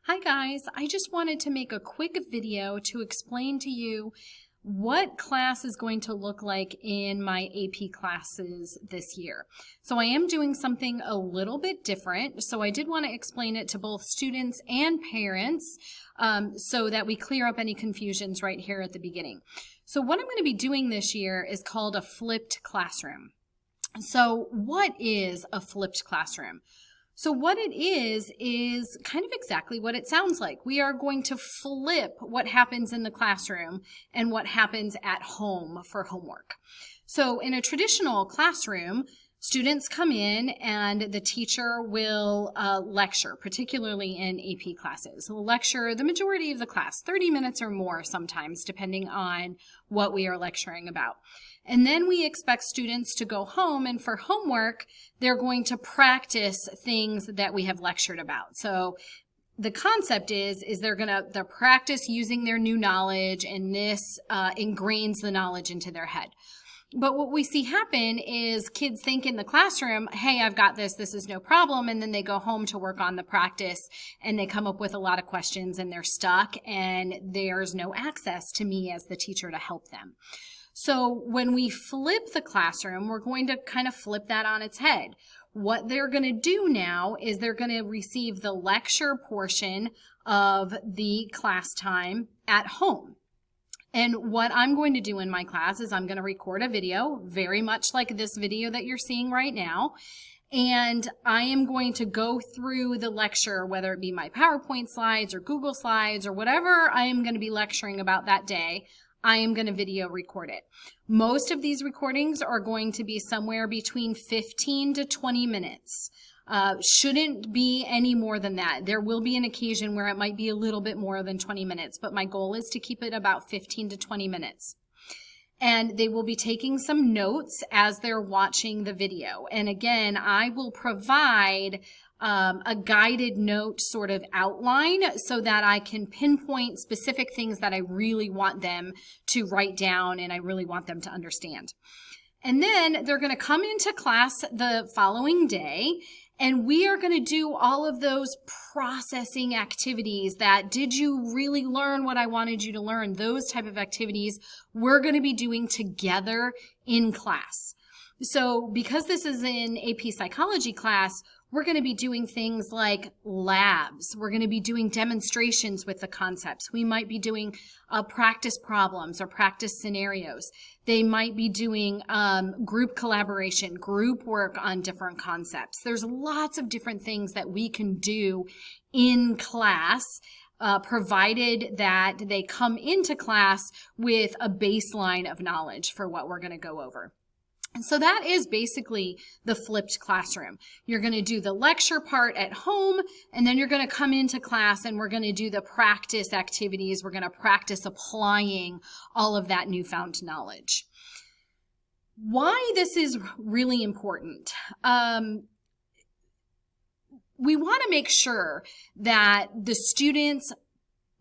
Hi guys, I just wanted to make a quick video to explain to you what class is going to look like in my AP classes this year. So I am doing something a little bit different, so I did want to explain it to both students and parents so that we clear up any confusions right here at the beginning. So what I'm going to be doing this year is called a flipped classroom. So what is a flipped classroom? So what it is kind of exactly what it sounds like. We are going to flip what happens in the classroom and what happens at home for homework. So in a traditional classroom, students come in and the teacher will lecture, particularly in AP classes. We'll lecture the majority of the class, 30 minutes or more sometimes, depending on what we are lecturing about. And then we expect students to go home, and for homework, they're going to practice things that we have lectured about. So the concept is they'll practice using their new knowledge, and this ingrains the knowledge into their head. But what we see happen is kids think in the classroom, hey, I've got this is no problem, and then they go home to work on the practice, and they come up with a lot of questions, and they're stuck, and there's no access to me as the teacher to help them. So when we flip the classroom, we're going to kind of flip that on its head. What they're going to do now is they're going to receive the lecture portion of the class time at home. And what I'm going to do in my class is I'm going to record a video, very much like this video that you're seeing right now. And I am going to go through the lecture, whether it be my PowerPoint slides or Google slides or whatever I am going to be lecturing about that day. I am going to video record it. Most of these recordings are going to be somewhere between 15 to 20 minutes. Shouldn't be any more than that. There will be an occasion where it might be a little bit more than 20 minutes, but my goal is to keep it about 15 to 20 minutes. And they will be taking some notes as they're watching the video. And again, I will provide a guided note sort of outline so that I can pinpoint specific things that I really want them to write down and I really want them to understand. And then they're going to come into class the following day, and we are going to do all of those processing activities that, did you really learn what I wanted you to learn? Those type of activities we're going to be doing together in class. So because this is an AP psychology class, we're going to be doing things like labs. We're going to be doing demonstrations with the concepts. We might be doing practice problems or practice scenarios. They might be doing group collaboration, group work on different concepts. There's lots of different things that we can do in class, provided that they come into class with a baseline of knowledge for what we're going to go over. And so that is basically the flipped classroom. You're going to do the lecture part at home, and then you're going to come into class and we're going to do the practice activities. We're going to practice applying all of that newfound knowledge. Why this is really important. We want to make sure that the students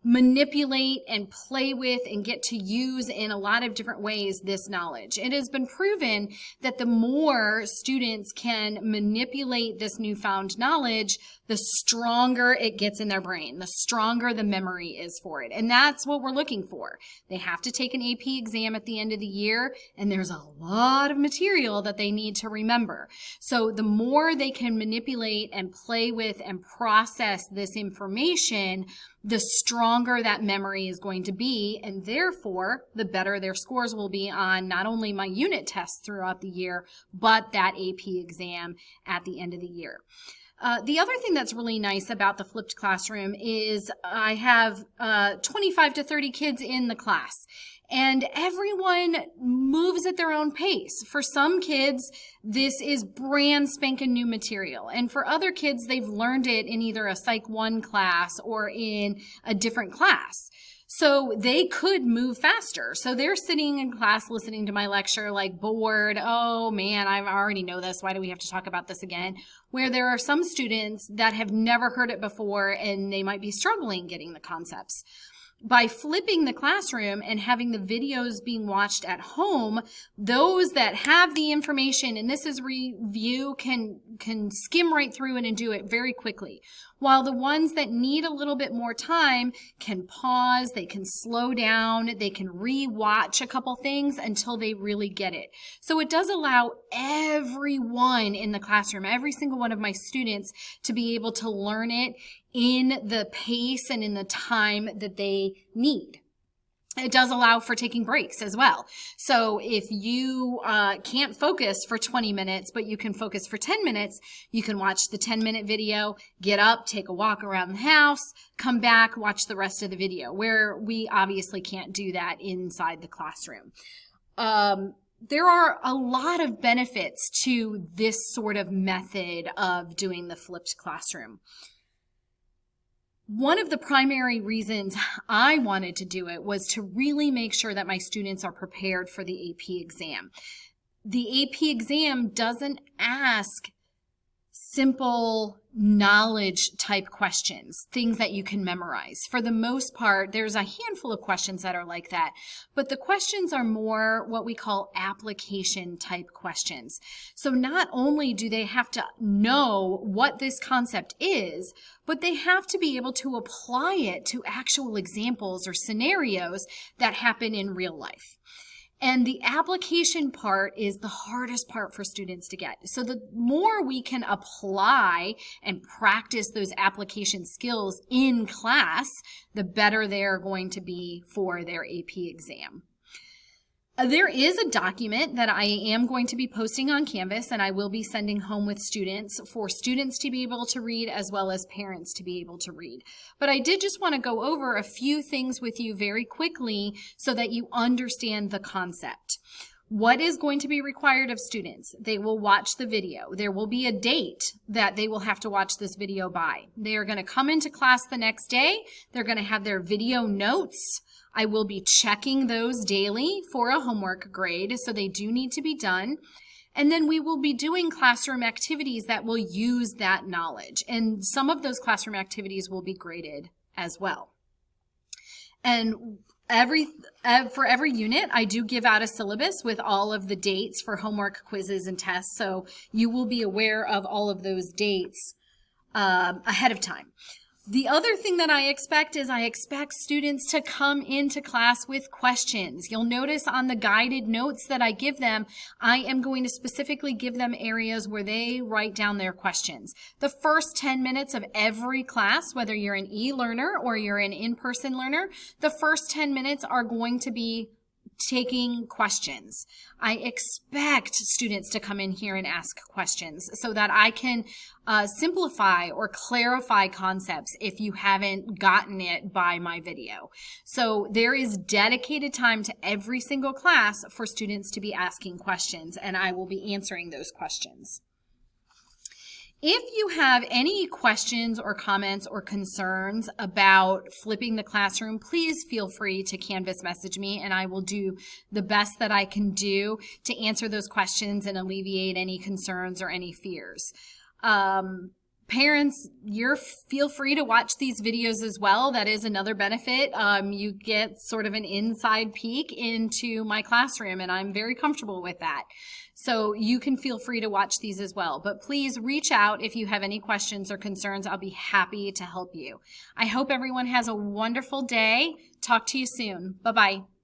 manipulate and play with and get to use in a lot of different ways this knowledge. It has been proven that the more students can manipulate this newfound knowledge, the stronger it gets in their brain, the stronger the memory is for it. And that's what we're looking for. They have to take an AP exam at the end of the year, and there's a lot of material that they need to remember. So the more they can manipulate and play with and process this information, the stronger that memory is going to be, and therefore the better their scores will be on not only my unit tests throughout the year, but that AP exam at the end of the year. The other thing that's really nice about the flipped classroom is I have 25 to 30 kids in the class. And everyone moves at their own pace. For some kids, this is brand spanking new material. And for other kids, they've learned it in either a Psych 1 class or in a different class. So they could move faster. So they're sitting in class listening to my lecture like bored. Oh man, I already know this. Why do we have to talk about this again? Where there are some students that have never heard it before and they might be struggling getting the concepts. by flipping the classroom and having the videos being watched at home, those that have the information, and this is review, can skim right through it and do it very quickly. While the ones that need a little bit more time can pause, they can slow down, they can re-watch a couple things until they really get it. So it does allow everyone in the classroom, every single one of my students, to be able to learn it in the pace and in the time that they need. It does allow for taking breaks as well. So if you can't focus for 20 minutes, but you can focus for 10 minutes, you can watch the 10-minute video, get up, take a walk around the house, come back, watch the rest of the video, where we obviously can't do that inside the classroom. There are a lot of benefits to this sort of method of doing the flipped classroom. One of the primary reasons I wanted to do it was to really make sure that my students are prepared for the AP exam. The AP exam doesn't ask simple knowledge type questions, things that you can memorize. For the most part, there's a handful of questions that are like that, but the questions are more what we call application type questions. So not only do they have to know what this concept is, but they have to be able to apply it to actual examples or scenarios that happen in real life. And the application part is the hardest part for students to get. So the more we can apply and practice those application skills in class, the better they're going to be for their AP exam. There is a document that I am going to be posting on Canvas, and I will be sending home with students for students to be able to read as well as parents to be able to read. But I did just want to go over a few things with you very quickly so that you understand the concept. What is going to be required of students? They will watch the video. There will be a date that they will have to watch this video by. They are going to come into class the next day. They're going to have their video notes. I will be checking those daily for a homework grade, so they do need to be done. And then we will be doing classroom activities that will use that knowledge. And some of those classroom activities will be graded as well. And for every unit, I do give out a syllabus with all of the dates for homework, quizzes, and tests. So you will be aware of all of those dates ahead of time. The other thing that I expect is I expect students to come into class with questions. You'll notice on the guided notes that I give them, I am going to specifically give them areas where they write down their questions. The first 10 minutes of every class, whether you're an e-learner or you're an in-person learner, the first 10 minutes are going to be taking questions. I expect students to come in here and ask questions so that I can simplify or clarify concepts if you haven't gotten it by my video. So there is dedicated time to every single class for students to be asking questions, and I will be answering those questions. If you have any questions or comments or concerns about flipping the classroom, please feel free to Canvas message me, and I will do the best that I can do to answer those questions and alleviate any concerns or any fears. Parents, feel free to watch these videos as well. That is another benefit. You get sort of an inside peek into my classroom, and I'm very comfortable with that. So you can feel free to watch these as well. But please reach out if you have any questions or concerns. I'll be happy to help you. I hope everyone has a wonderful day. Talk to you soon. Bye-bye.